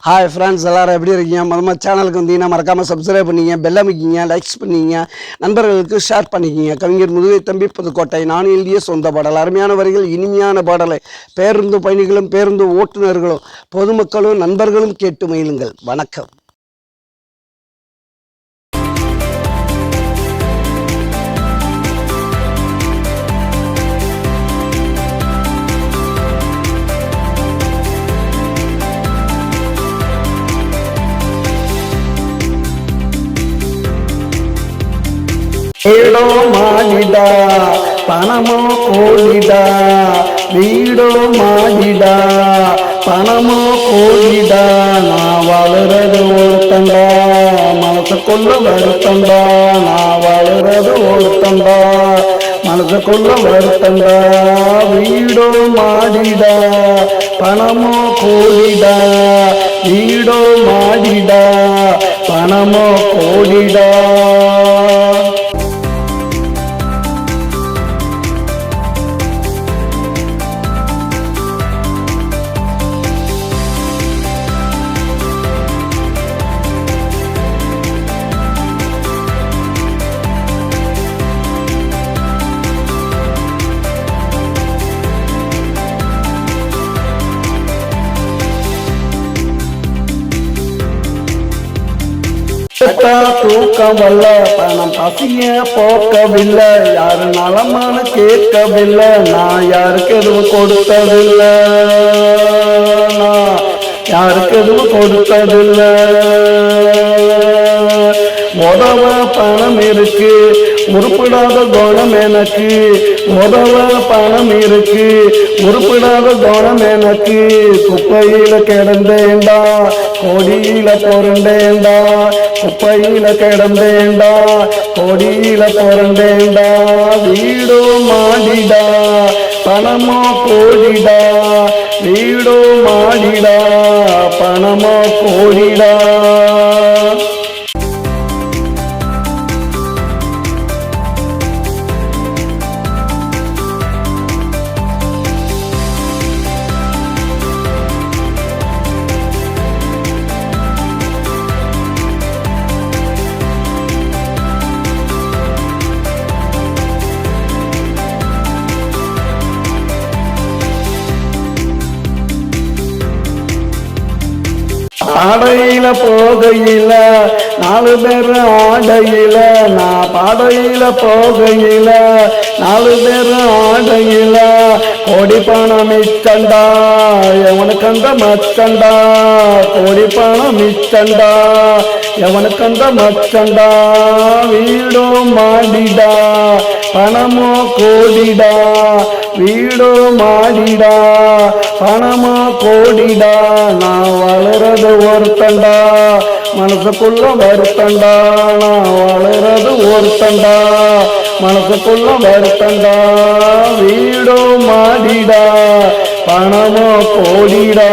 Hi friends, எல்லோரும் எப்படி இருக்கீங்க? மொதல் சேனலுக்கு வந்தீங்கன்னா மறக்காமல் சப்ஸ்கிரைப் பண்ணிங்க, பெல் அமைக்கிங்க, லைக்ஸ் பண்ணிங்க, நண்பர்களுக்கு ஷேர் பண்ணிக்கிங்க. கவிஞர் முதுகை தம்பி புதுக்கோட்டை. நான் எழுதிய சொந்த பாடல். அருமையான வரிகள், இனிமையான பாடலை பேருந்து பயணிகளும் பேருந்து ஓட்டுநர்களும் பொதுமக்களும் நண்பர்களும் கேட்டு மகிழுங்கள். வணக்கம். வீடோ மாடிடா, பணமோ கோடிடா, வீடோ மாடிடா, பணமோ கோடிடா, நான் வாழுறது ஒருத்தண்டா, மனசுக்குள்ள வருத்தண்டா, நான் வாழுறது ஒருத்தண்டா, மனசுக்குள்ள வருத்தண்டா. வீடோ மாடிடா, பணமோ கோடிடா, வீடோ மாடிடா, பணமோ கோடிடா. தூக்கம் வல்ல, பணம் பசிய போக்கவில்லை, யாரு நலமான கேட்கவில்லை, நான் யாருக்கு எதுவும் கொடுத்ததில்லை, நான் யாருக்கு எதுவும் கொடுத்ததில்லை. உதவ பணம் இருக்கு, உருப்பிடாத குணம் எனக்கு, உதவ பணம் இருக்கு, உருப்பிடாத குணம் எனக்கு. குப்பையில கிடந்தேண்டா, கொடியில பொருண்டேண்டா, குப்பையில கிடந்தேண்டா, கொடியில பொருண்டேண்டா. வீடோ மாடிடா, பணமோ கோடிடா, வீடோ மாடிடா, பணமோ கோடிடா. பாடையில போகையில 4 பேர் ஆடையில, நான் பாடையில போகையில 4 பேர் ஆடையில, கோடி பணம் மிச்சண்டா, எவனுக்கு அந்த மச்சண்டா, கோடி பணம் மிச்சண்டா, எவனுக்கு அந்த மச்சண்டா. வீடோ மாடிடா, பணமோ கோடிடா, வீடோ மாடிடா, பணமோ கோடிடா, நான் வளர்றது ஒருத்தண்டா, மனசுக்குள்ள வருத்தண்டா, நான் வளர்றது ஒருத்தண்டா, மனசுக்குள்ள வருத்தண்டா. வீடோ மாடிடா, பணமோ கோடிடா.